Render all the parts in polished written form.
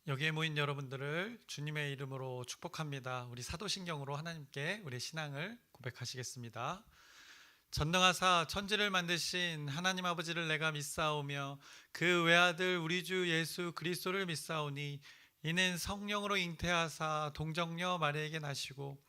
여기에 모인 여러분들을 주님의 이름으로 축복합니다. 우리 사도신경으로 하나님께 우리의 신앙을 고백하시겠습니다. 전능하사 천지를 만드신 하나님 아버지를 내가 믿사오며 그 외아들 우리 주 예수 그리스도를 믿사오니 이는 성령으로 잉태하사 동정녀 마리아에게 나시고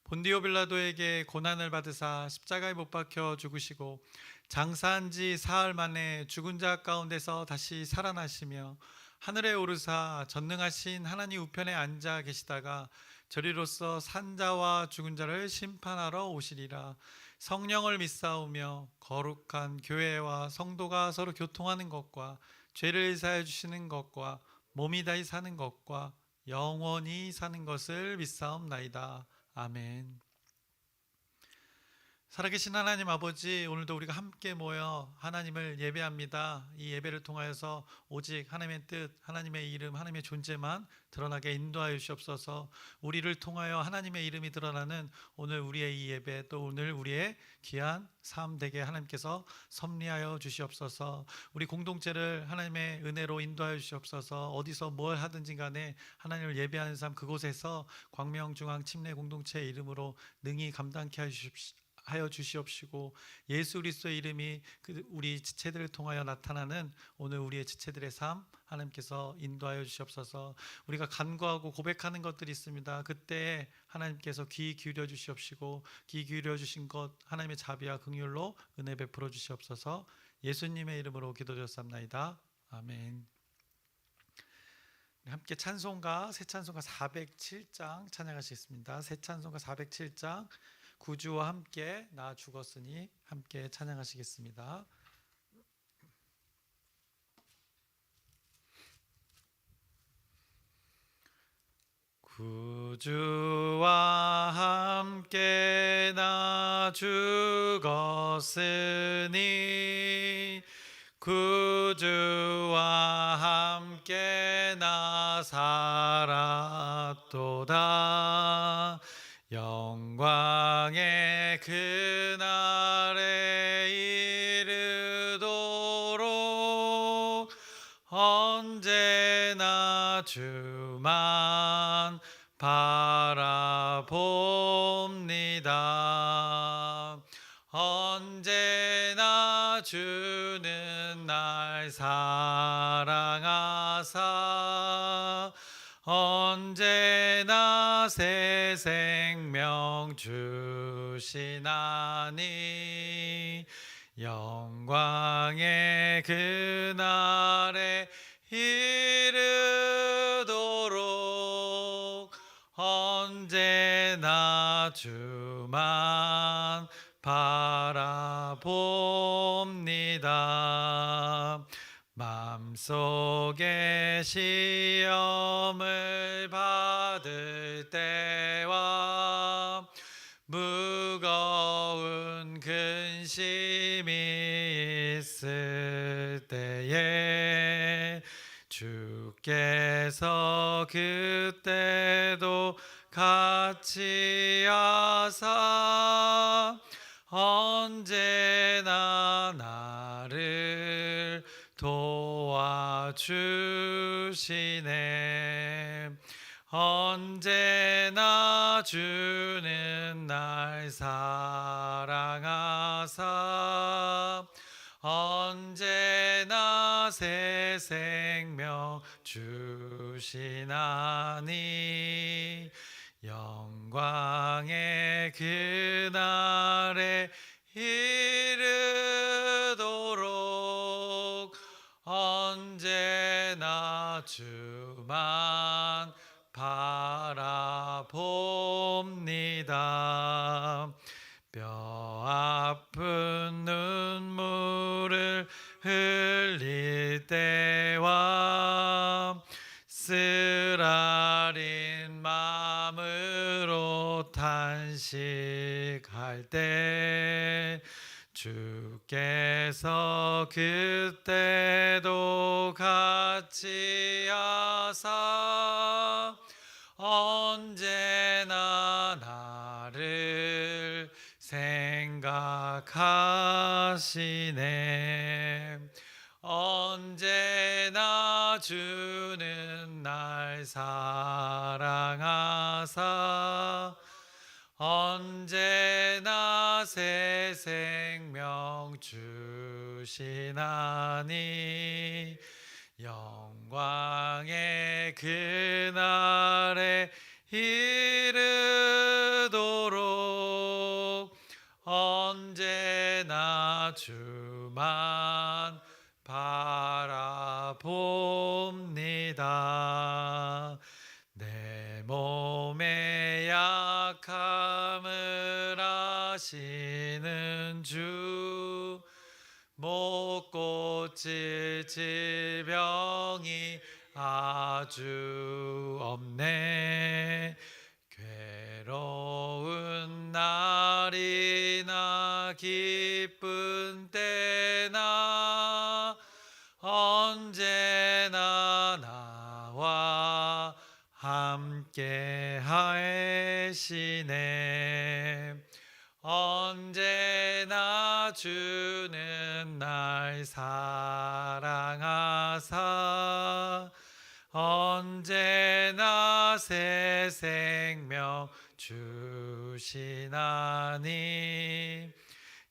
본디오 빌라도에게 고난을 받으사 십자가에 못 박혀 죽으시고 장사한 지 사흘 만에 죽은 자 가운데서 다시 살아나시며 하늘에 오르사 전능하신 하나님 우편에 앉아 계시다가 저리로서 산자와 죽은 자를 심판하러 오시리라. 성령을 믿사오며 거룩한 교회와 성도가 서로 교통하는 것과 죄를 사해 주시는 것과 몸이 다히 사는 것과 영원히 사는 것을 믿사옵나이다. 아멘. 살아계신 하나님 아버지, 오늘도 우리가 함께 모여 하나님을 예배합니다. 이 예배를 통하여서 오직 하나님의 뜻, 하나님의 이름, 하나님의 존재만 드러나게 인도하여 주시옵소서. 우리를 통하여 하나님의 이름이 드러나는 오늘 우리의 이 예배, 또 오늘 우리의 귀한 삶 되게 하나님께서 섭리하여 주시옵소서. 우리 공동체를 하나님의 은혜로 인도하여 주시옵소서. 어디서 뭘 하든지 간에 하나님을 예배하는 삶, 그곳에서 광명중앙침례 공동체의 이름으로 능히 감당케 하여 주시옵시고, 예수 그리스도의 이름이 우리 지체들을 통하여 나타나는 오늘 우리의 지체들의 삶 하나님께서 인도하여 주시옵소서. 우리가 간구하고 고백하는 것들이 있습니다. 그때 하나님께서 귀 기울여 주시옵시고, 귀 기울여 주신 것 하나님의 자비와 긍휼로 은혜 베풀어 주시옵소서. 예수님의 이름으로 기도드렸사옵나이다. 아멘. 함께 찬송가, 새 찬송가 407장 찬양하시겠습니다. 새 찬송가 407장 구주와 함께 나 죽었으니 함께 찬양하시겠습니다. 구주와 함께 나 죽었으니 구주와 함께 나 살았도다. 영광의 그날에 이르도록 언제나 주만 바라봅니다. 언제나 주는 날 사랑하사 언제나 새 생명 주시나니 영광의 그날에 이르도록 언제나 주만 바라봅니다. 마음속에 시험을 받을 때와 무거운 근심이 있을 때에 주께서 그때도 같이 하사 언제나 나를 도와주시네. 언제나 주는 날 사랑하사 언제나 새 생명 주시나니 영광의 그날에 이르도록 언제나 주만 바라봅니다. 뼈 아픈 눈물을 흘릴 때와 쓰라린 마음으로 탄식할 때 주께서 그때도 같이 하사 언제나 나를 생각하시네. 언제나 주는 날 사랑하사 언제나 새 생명 주시나니 영광의 그날에 이르도록 언제나 주만 바라봅니다. 내 몸의 약함을 아시는 주 못 고칠 질병이 아주 없네. 괴로운 날이나 기쁜 때나 언제나 나와 함께 하시네. 언제나 주는 날 사랑하사 언제나 새 생명 주시나니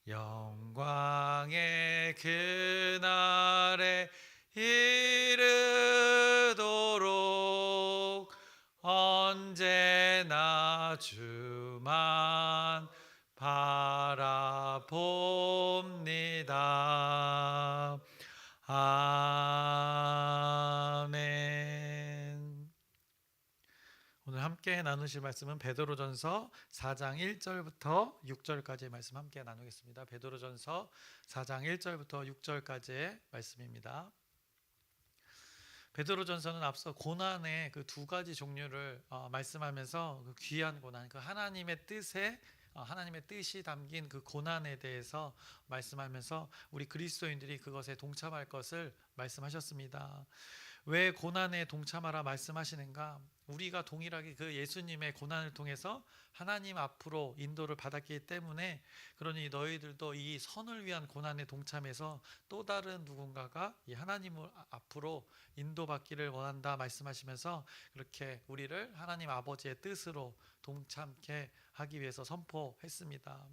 영광의 그날에 이르도록 언제나 주만 바라봅니다. 아멘. 오늘 함께 나누실 말씀은 베드로전서 4장 1절부터 6절까지의 말씀 함께 나누겠습니다. 베드로전서 4장 1절부터 6절까지의 말씀입니다. 베드로전서는 앞서 고난의 그 두 가지 종류를 말씀하면서 그 귀한 고난, 그 하나님의 뜻이 담긴 그 고난에 대해서 말씀하면서 우리 그리스도인들이 그것에 동참할 것을 말씀하셨습니다. 왜 고난에 동참하라 말씀하시는가? 우리가 동일하게 그 예수님의 고난을 통해서 하나님 앞으로 인도를 받았기 때문에, 그러니 너희들도 이 선을 위한 고난에 동참해서 또 다른 누군가가 이 하나님 앞으로 인도받기를 원한다 말씀하시면서 그렇게 우리를 하나님 아버지의 뜻으로 동참케 하기 위해서 선포했습니다.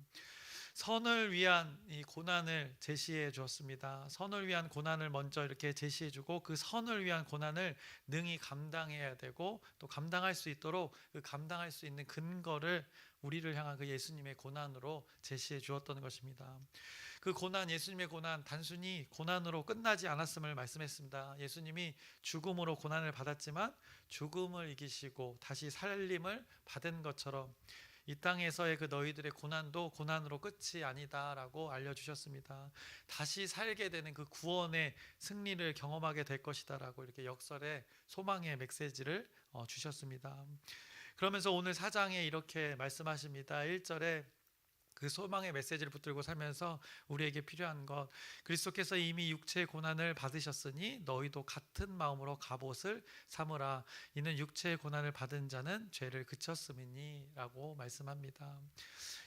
선을 위한 이 고난을 제시해 주었습니다. 선을 위한 고난을 먼저 이렇게 제시해 주고 그 선을 위한 고난을 능히 감당해야 되고 또 감당할 수 있도록 그 감당할 수 있는 근거를 우리를 향한 그 예수님의 고난으로 제시해 주었던 것입니다. 그 고난, 예수님의 고난 단순히 고난으로 끝나지 않았음을 말씀했습니다. 예수님이 죽음으로 고난을 받았지만 죽음을 이기시고 다시 살림을 받은 것처럼 이 땅에서의 그 너희들의 고난도 고난으로 끝이 아니다라고 알려주셨습니다. 다시 살게 되는 그 구원의 승리를 경험하게 될 것이다라고 이렇게 역설의 소망의 메시지를 주셨습니다. 그러면서 오늘 4장에 이렇게 말씀하십니다. 1절에 그 소망의 메시지를 붙들고 살면서 우리에게 필요한 것, 그리스도께서 이미 육체의 고난을 받으셨으니 너희도 같은 마음으로 갑옷을 삼으라. 이는 육체의 고난을 받은 자는 죄를 그쳤음이니 라고 말씀합니다.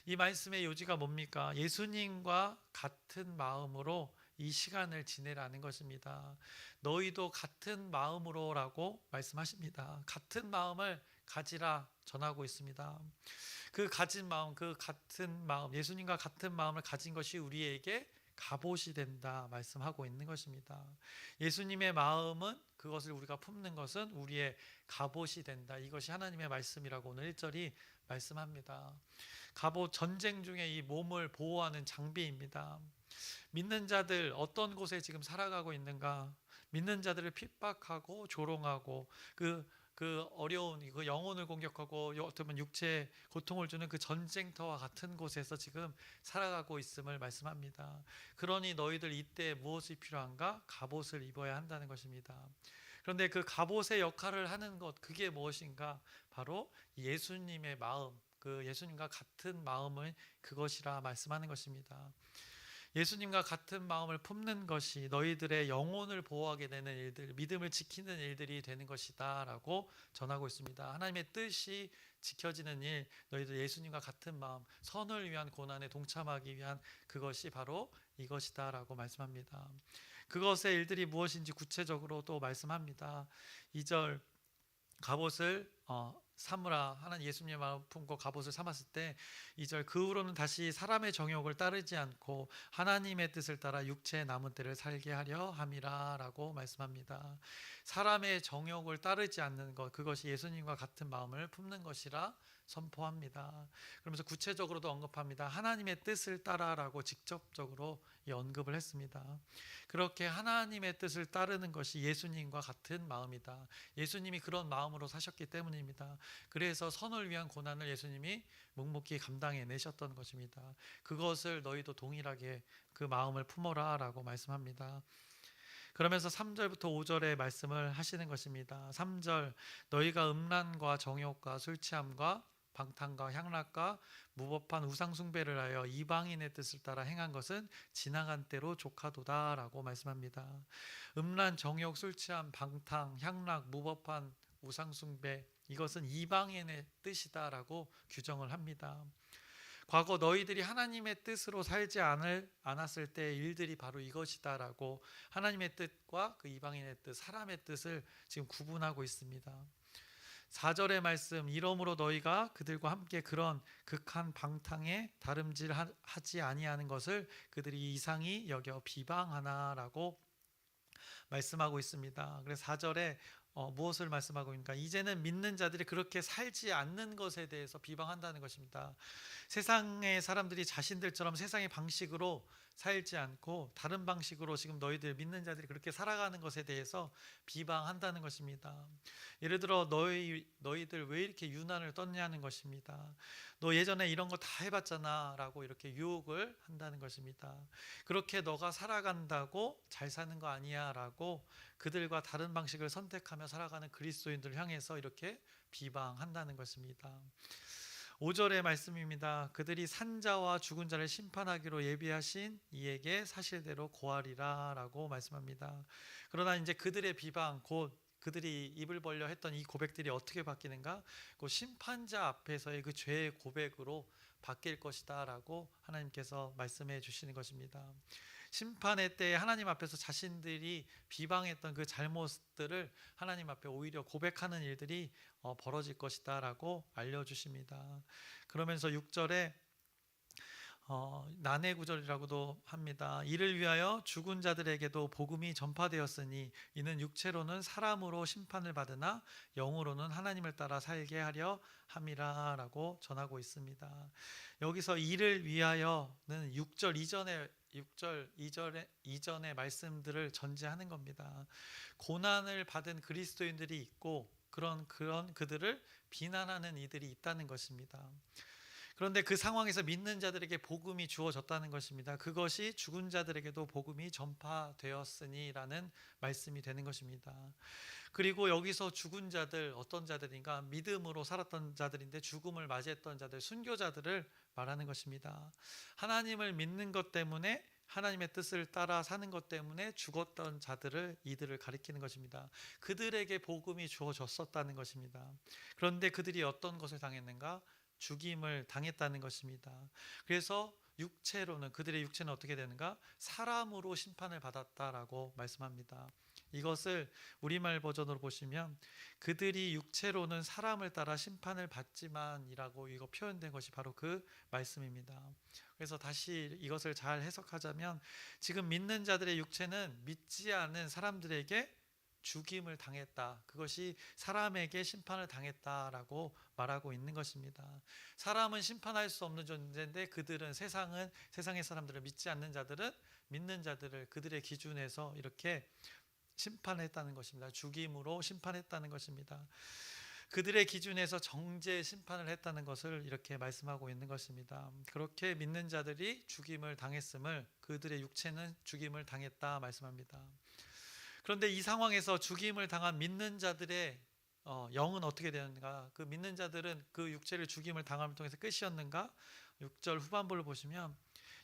이 말씀의 요지가 뭡니까? 예수님과 같은 마음으로 이 시간을 지내라는 것입니다. 너희도 같은 마음으로 라고 말씀하십니다. 같은 마음을 가지라 전하고 있습니다. 그 가진 마음, 그 같은 마음, 예수님과 같은 마음을 가진 것이 우리에게 갑옷이 된다 말씀하고 있는 것입니다. 예수님의 마음은, 그것을 우리가 품는 것은 우리의 갑옷이 된다. 이것이 하나님의 말씀이라고 오늘 1절이 말씀합니다. 갑옷, 전쟁 중에 이 몸을 보호하는 장비입니다. 믿는 자들 어떤 곳에 지금 살아가고 있는가? 믿는 자들을 핍박하고 조롱하고 그 어려운 그 영혼을 공격하고 어쩌면 육체에 고통을 주는 그 전쟁터와 같은 곳에서 지금 살아가고 있음을 말씀합니다. 그러니 너희들 이때 무엇이 필요한가? 갑옷을 입어야 한다는 것입니다. 그런데 그 갑옷의 역할을 하는 것, 그게 무엇인가? 바로 예수님의 마음, 그 예수님과 같은 마음을 그것이라 말씀하는 것입니다. 예수님과 같은 마음을 품는 것이 너희들의 영혼을 보호하게 되는 일들, 믿음을 지키는 일들이 되는 것이다 라고 전하고 있습니다. 하나님의 뜻이 지켜지는 일, 너희들 예수님과 같은 마음, 선을 위한 고난에 동참하기 위한 그것이 바로 이것이다 라고 말씀합니다. 그것의 일들이 무엇인지 구체적으로 또 말씀합니다. 2절 갑옷을 삼으라. 하나님 예수님의 마음 품고 갑옷을 삼았을 때 2절 그 후로는 다시 사람의 정욕을 따르지 않고 하나님의 뜻을 따라 육체의 남은 때를 살게 하려 함이라 라고 말씀합니다. 사람의 정욕을 따르지 않는 것, 그것이 예수님과 같은 마음을 품는 것이라 선포합니다. 그러면서 구체적으로도 언급합니다. 하나님의 뜻을 따라라고 직접적으로 언급을 했습니다. 그렇게 하나님의 뜻을 따르는 것이 예수님과 같은 마음이다. 예수님이 그런 마음으로 사셨기 때문입니다. 그래서 선을 위한 고난을 예수님이 묵묵히 감당해 내셨던 것입니다. 그것을 너희도 동일하게 그 마음을 품어라 라고 말씀합니다. 그러면서 3절부터 5절의 말씀을 하시는 것입니다. 3절 너희가 음란과 정욕과 술 취함과 방탕과 향락과 무법한 우상 숭배를 하여 이방인의 뜻을 따라 행한 것은 지나간 때로 족하도다 라고 말씀합니다. 음란, 정욕, 술 취함, 방탕, 향락, 무법한 우상 숭배, 이것은 이방인의 뜻이다 라고 규정을 합니다. 과거 너희들이 하나님의 뜻으로 살지 않았을 때의 일들이 바로 이것이다 라고 하나님의 뜻과 그 이방인의 뜻, 사람의 뜻을 지금 구분하고 있습니다. 4절의 말씀, 이러므로 너희가 그들과 함께 그런 극한 방탕에 다름질하지 아니하는 것을 그들이 이상히 여겨 비방하나라고 말씀하고 있습니다. 그래서 4절에 무엇을 말씀하고 있는가? 이제는 믿는 자들이 그렇게 살지 않는 것에 대해서 비방한다는 것입니다. 세상의 사람들이 자신들처럼 세상의 방식으로 살지 않고 다른 방식으로 지금 너희들 믿는 자들이 그렇게 살아가는 것에 대해서 비방한다는 것입니다. 예를 들어 너희들 왜 이렇게 유난을 떴냐는 것입니다. 너 예전에 이런 거 다 해봤잖아 라고 이렇게 유혹을 한다는 것입니다. 그렇게 너가 살아간다고 잘 사는 거 아니야 라고 그들과 다른 방식을 선택하며 살아가는 그리스도인들을 향해서 이렇게 비방한다는 것입니다. 5절의 말씀입니다. 그들이 산자와 죽은 자를 심판하기로 예비하신 이에게 사실대로 고하리라 라고 말씀합니다. 그러나 이제 그들의 비방, 곧 그들이 입을 벌려 했던 이 고백들이 어떻게 바뀌는가? 그 심판자 앞에서의 그 죄의 고백으로 바뀔 것이다 라고 하나님께서 말씀해 주시는 것입니다. 심판의 때에 하나님 앞에서 자신들이 비방했던 그 잘못들을 하나님 앞에 오히려 고백하는 일들이 벌어질 것이다 라고 알려주십니다. 그러면서 6절에 난해 구절이라고도 합니다. 이를 위하여 죽은 자들에게도 복음이 전파되었으니 이는 육체로는 사람으로 심판을 받으나 영으로는 하나님을 따라 살게 하려 함이라 라고 전하고 있습니다. 여기서 이를 위하여는 6절 이전의 말씀들을 전제하는 겁니다. 고난을 받은 그리스도인들이 있고 그런 그들을 비난하는 이들이 있다는 것입니다. 그런데 그 상황에서 믿는 자들에게 복음이 주어졌다는 것입니다. 그것이 죽은 자들에게도 복음이 전파되었으니라는 말씀이 되는 것입니다. 그리고 여기서 죽은 자들, 어떤 자들인가? 믿음으로 살았던 자들인데 죽음을 맞이했던 자들, 순교자들을 말하는 것입니다. 하나님을 믿는 것 때문에, 하나님의 뜻을 따라 사는 것 때문에 죽었던 이들을 가리키는 것입니다. 그들에게 복음이 주어졌었다는 것입니다. 그런데 그들이 어떤 것을 당했는가? 죽임을 당했다는 것입니다. 그래서 그들의 육체는 어떻게 되는가? 사람으로 심판을 받았다라고 말씀합니다. 이것을 우리말 버전으로 보시면 그들이 육체로는 사람을 따라 심판을 받지만이라고 이거 표현된 것이 바로 그 말씀입니다. 그래서 다시 이것을 잘 해석하자면 지금 믿는 자들의 육체는 믿지 않은 사람들에게 죽임을 당했다. 그것이 사람에게 심판을 당했다라고 말하고 있는 것입니다. 사람은 심판할 수 없는 존재인데 세상의 사람들을 믿지 않는 자들은 믿는 자들을 그들의 기준에서 이렇게 심판했다는 것입니다. 죽임으로 심판했다는 것입니다. 그들의 기준에서 정죄 심판을 했다는 것을 이렇게 말씀하고 있는 것입니다. 그렇게 믿는 자들이 죽임을 당했음을 그들의 육체는 죽임을 당했다 말씀합니다. 그런데 이 상황에서 죽임을 당한 믿는 자들의 영은 어떻게 되는가? 그 믿는 자들은 그 육체를 죽임을 당함을 통해서 끝이었는가? 6절 후반부를 보시면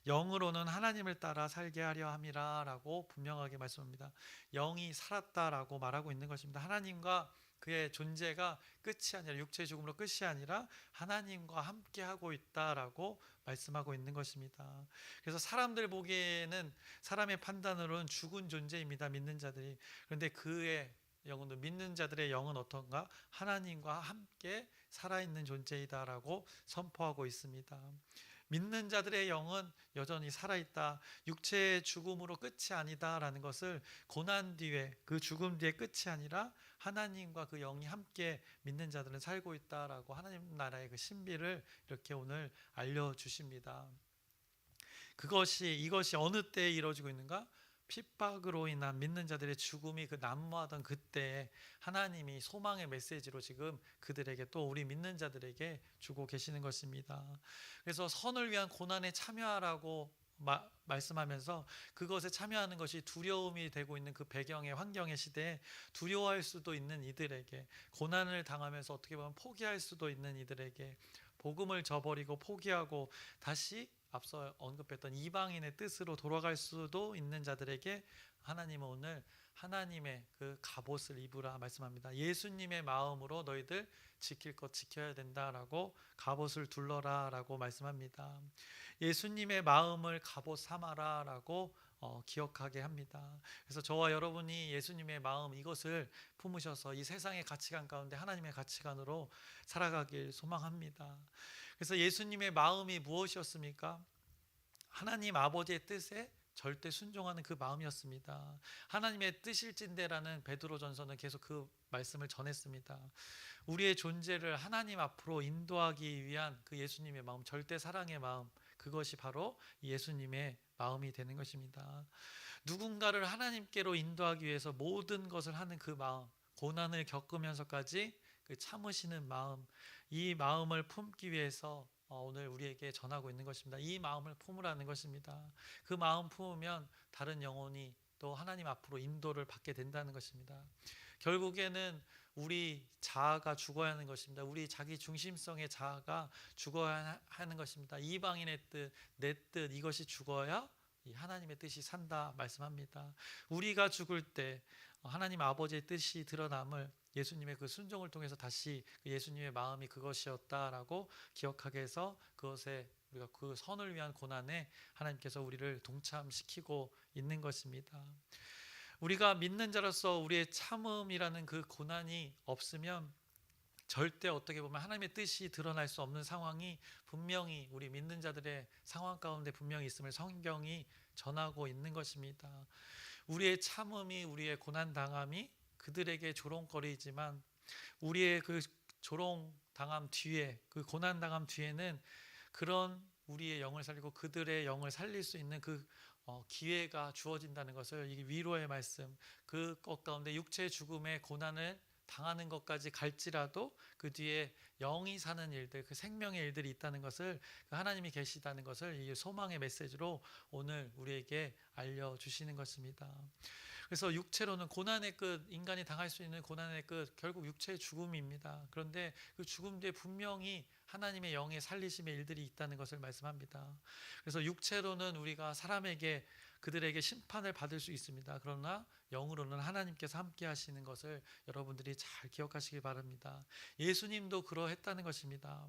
영으로는 하나님을 따라 살게 하려 함이라 라고 분명하게 말씀합니다. 영이 살았다라고 말하고 있는 것입니다. 하나님과 그의 존재가 끝이 아니라 육체의 죽음으로 끝이 아니라 하나님과 함께 하고 있다라고 말씀하고 있는 것입니다. 그래서 사람들 보기에는 사람의 판단으로는 죽은 존재입니다. 믿는 자들이. 그런데 그의 영혼도 믿는 자들의 영은 어떤가? 하나님과 함께 살아있는 존재이다라고 선포하고 있습니다. 믿는 자들의 영은 여전히 살아있다. 육체의 죽음으로 끝이 아니다라는 것을 고난 뒤에 그 죽음 뒤에 끝이 아니라 하나님과 그 영이 함께 믿는 자들은 살고 있다라고 하나님 나라의 그 신비를 이렇게 오늘 알려주십니다. 이것이 어느 때에 이루어지고 있는가? 핍박으로 인한 믿는 자들의 죽음이 그 난무하던 그때에 하나님이 소망의 메시지로 지금 그들에게 또 우리 믿는 자들에게 주고 계시는 것입니다. 그래서 선을 위한 고난에 참여하라고 말씀하면서 그것에 참여하는 것이 두려움이 되고 있는 그 배경의 환경의 시대에 두려워할 수도 있는 이들에게, 고난을 당하면서 어떻게 보면 포기할 수도 있는 이들에게, 복음을 저버리고 포기하고 다시 앞서 언급했던 이방인의 뜻으로 돌아갈 수도 있는 자들에게 하나님은 오늘 하나님의 그 갑옷을 입으라 말씀합니다. 예수님의 마음으로 너희들 지킬 것 지켜야 된다라고 갑옷을 둘러라라고 말씀합니다. 예수님의 마음을 갑옷 삼아라라고 기억하게 합니다. 그래서 저와 여러분이 예수님의 마음 이것을 품으셔서 이 세상의 가치관 가운데 하나님의 가치관으로 살아가길 소망합니다. 그래서 예수님의 마음이 무엇이었습니까? 하나님 아버지의 뜻에 절대 순종하는 그 마음이었습니다. 하나님의 뜻일진대라는 베드로전서는 계속 그 말씀을 전했습니다. 우리의 존재를 하나님 앞으로 인도하기 위한 그 예수님의 마음, 절대 사랑의 마음, 그것이 바로 예수님의 마음이 되는 것입니다. 누군가를 하나님께로 인도하기 위해서 모든 것을 하는 그 마음, 고난을 겪으면서까지 그 참으시는 마음, 이 마음을 품기 위해서 오늘 우리에게 전하고 있는 것입니다. 이 마음을 품으라는 것입니다. 그 마음 품으면 다른 영혼이 또 하나님 앞으로 인도를 받게 된다는 것입니다. 결국에는 우리 자아가 죽어야 하는 것입니다. 우리 자기 중심성의 자아가 죽어야 하는 것입니다. 이방인의 뜻, 내 뜻, 이것이 죽어야 이 하나님의 뜻이 산다 말씀합니다. 우리가 죽을 때 하나님 아버지의 뜻이 드러남을 예수님의 그 순종을 통해서 다시 예수님의 마음이 그것이었다라고 기억하게 해서 그것에 우리가 그 선을 위한 고난에 하나님께서 우리를 동참시키고 있는 것입니다. 우리가 믿는 자로서 우리의 참음이라는 그 고난이 없으면 절대 어떻게 보면 하나님의 뜻이 드러날 수 없는 상황이 분명히 우리 믿는 자들의 상황 가운데 분명히 있음을 성경이 전하고 있는 것입니다. 우리의 참음이, 우리의 고난 당함이 그들에게 조롱거리지만 우리의 그 조롱 당함 뒤에, 그 고난 당함 뒤에는 그런 우리의 영을 살리고 그들의 영을 살릴 수 있는 그 기회가 주어진다는 것을, 이게 위로의 말씀, 그것 가운데 육체의 죽음의 고난을 당하는 것까지 갈지라도 그 뒤에 영이 사는 일들, 그 생명의 일들이 있다는 것을, 하나님이 계시다는 것을 이 소망의 메시지로 오늘 우리에게 알려주시는 것입니다. 그래서 육체로는 고난의 끝, 인간이 당할 수 있는 고난의 끝, 결국 육체의 죽음입니다. 그런데 그 죽음 뒤에 분명히 하나님의 영의 살리심의 일들이 있다는 것을 말씀합니다. 그래서 육체로는 우리가 사람에게, 그들에게 심판을 받을 수 있습니다. 그러나 영으로는 하나님께서 함께 하시는 것을 여러분들이 잘 기억하시기 바랍니다. 예수님도 그러했다는 것입니다.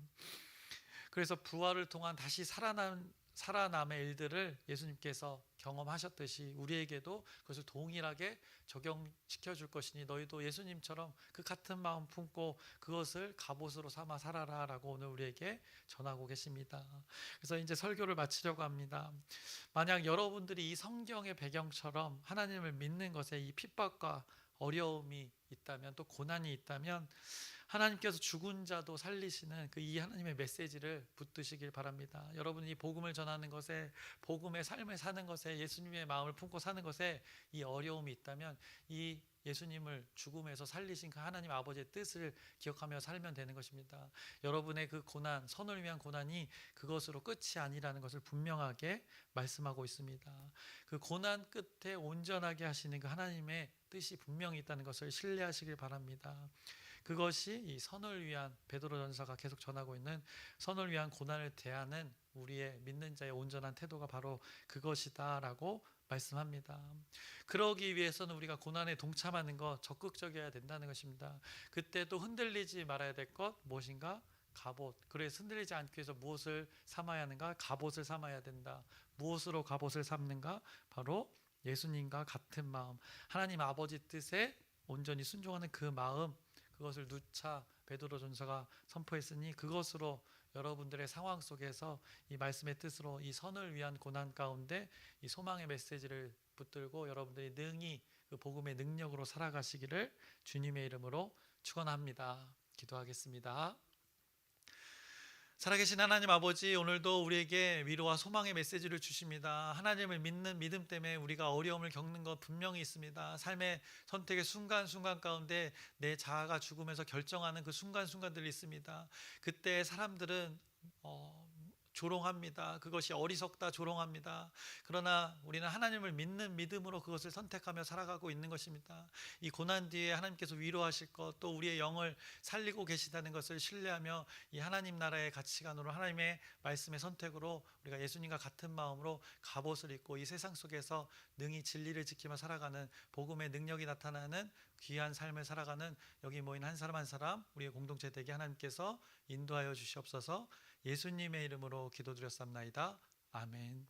그래서 부활을 통한 다시 살아남의 일들을 예수님께서 경험하셨듯이 우리에게도 그것을 동일하게 적용시켜 줄 것이니 너희도 예수님처럼 그 같은 마음 품고 그것을 갑옷으로 삼아 살아라 라고 오늘 우리에게 전하고 계십니다. 그래서 이제 설교를 마치려고 합니다. 만약 여러분들이 이 성경의 배경처럼 하나님을 믿는 것에 이 핍박과 어려움이 있다면, 또 고난이 있다면 하나님께서 죽은 자도 살리시는 그 이 하나님의 메시지를 붙드시길 바랍니다. 여러분이 복음을 전하는 것에, 복음의 삶을 사는 것에, 예수님의 마음을 품고 사는 것에 이 어려움이 있다면 이 예수님을 죽음에서 살리신 그 하나님 아버지의 뜻을 기억하며 살면 되는 것입니다. 여러분의 그 고난, 선을 위한 고난이 그것으로 끝이 아니라는 것을 분명하게 말씀하고 있습니다. 그 고난 끝에 온전하게 하시는 그 하나님의 뜻이 분명히 있다는 것을 신뢰하시길 바랍니다. 그것이 이 선을 위한, 베드로전서가 계속 전하고 있는 선을 위한 고난을 대하는 우리의 믿는 자의 온전한 태도가 바로 그것이다라고 말씀합니다. 그러기 위해서는 우리가 고난에 동참하는 것, 적극적이어야 된다는 것입니다. 그때 또 흔들리지 말아야 될 것 무엇인가? 갑옷. 그래서 흔들리지 않기 위해서 무엇을 삼아야 하는가? 갑옷을 삼아야 된다. 무엇으로 갑옷을 삼는가? 바로 예수님과 같은 마음, 하나님 아버지 뜻에 온전히 순종하는 그 마음, 그것을 누차 베드로전서가 선포했으니 그것으로 여러분들의 상황 속에서 이 말씀의 뜻으로 이 선을 위한 고난 가운데 이 소망의 메시지를 붙들고 여러분들이 능히 그 복음의 능력으로 살아가시기를 주님의 이름으로 축원합니다. 기도하겠습니다. 살아계신 하나님 아버지, 오늘도 우리에게 위로와 소망의 메시지를 주십니다. 하나님을 믿는 믿음 때문에 우리가 어려움을 겪는 것 분명히 있습니다. 삶의 선택의 순간순간 가운데 내 자아가 죽으면서 결정하는 그 순간순간들이 있습니다. 그때 사람들은 조롱합니다. 그것이 어리석다, 조롱합니다. 그러나 우리는 하나님을 믿는 믿음으로 그것을 선택하며 살아가고 있는 것입니다. 이 고난 뒤에 하나님께서 위로하실 것, 또 우리의 영을 살리고 계시다는 것을 신뢰하며 이 하나님 나라의 가치관으로 하나님의 말씀의 선택으로 우리가 예수님과 같은 마음으로 갑옷을 입고 이 세상 속에서 능히 진리를 지키며 살아가는 복음의 능력이 나타나는 귀한 삶을 살아가는 여기 모인 한 사람 한 사람 우리의 공동체 되게 하나님께서 인도하여 주시옵소서. 예수님의 이름으로 기도드렸습나이다. 아멘.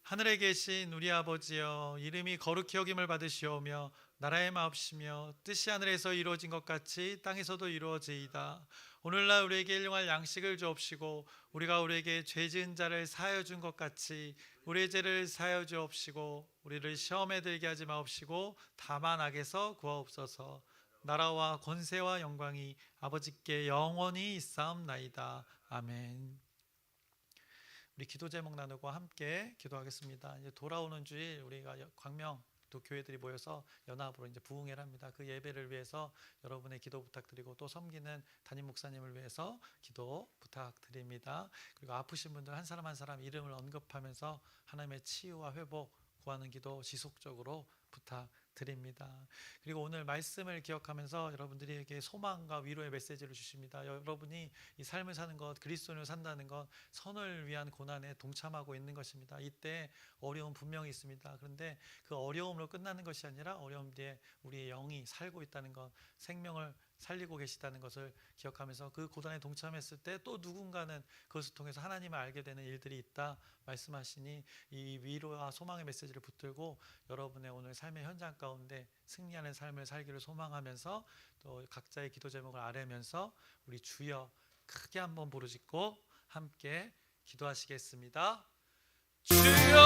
하늘에 계신 우리 아버지여, 이름이 거룩히 여김을 받으시오며 나라의 마옵시며 뜻이 하늘에서 이루어진 것 같이 땅에서도 이루어지이다. 오늘날 우리에게 일용할 양식을 주옵시고 우리가 우리에게 죄 지은 자를 사하여 준 것 같이 우리의 죄를 사하여 주옵시고 우리를 시험에 들게 하지 마옵시고 다만 악에서 구하옵소서. 나라와 권세와 영광이 아버지께 영원히 있사옵나이다. 아멘. 우리 기도 제목 나누고 함께 기도하겠습니다. 이제 돌아오는 주일 우리가 광명 또 교회들이 모여서 연합으로 이제 부흥회를 합니다. 그 예배를 위해서 여러분의 기도 부탁드리고 또 섬기는 담임 목사님을 위해서 기도 부탁드립니다. 그리고 아프신 분들 한 사람 한 사람 이름을 언급하면서 하나님의 치유와 회복 구하는 기도 지속적으로 부탁드립니다. 그리고 오늘 말씀을 기억하면서 여러분들에게 소망과 위로의 메시지를 주십니다. 여러분이 이 삶을 사는 것, 그리스도인으로 산다는 것, 선을 위한 고난에 동참하고 있는 것입니다. 이때 어려움 분명히 있습니다. 그런데 그 어려움으로 끝나는 것이 아니라 어려움 뒤에 우리의 영이 살고 있다는 것, 생명을 살리고 계시다는 것을 기억하면서 그 고난에 동참했을 때 또 누군가는 그것을 통해서 하나님을 알게 되는 일들이 있다 말씀하시니 이 위로와 소망의 메시지를 붙들고 여러분의 오늘 삶의 현장 가운데 승리하는 삶을 살기를 소망하면서 또 각자의 기도 제목을 아뢰면서 우리 주여 크게 한번 부르짖고 함께 기도하시겠습니다. 주여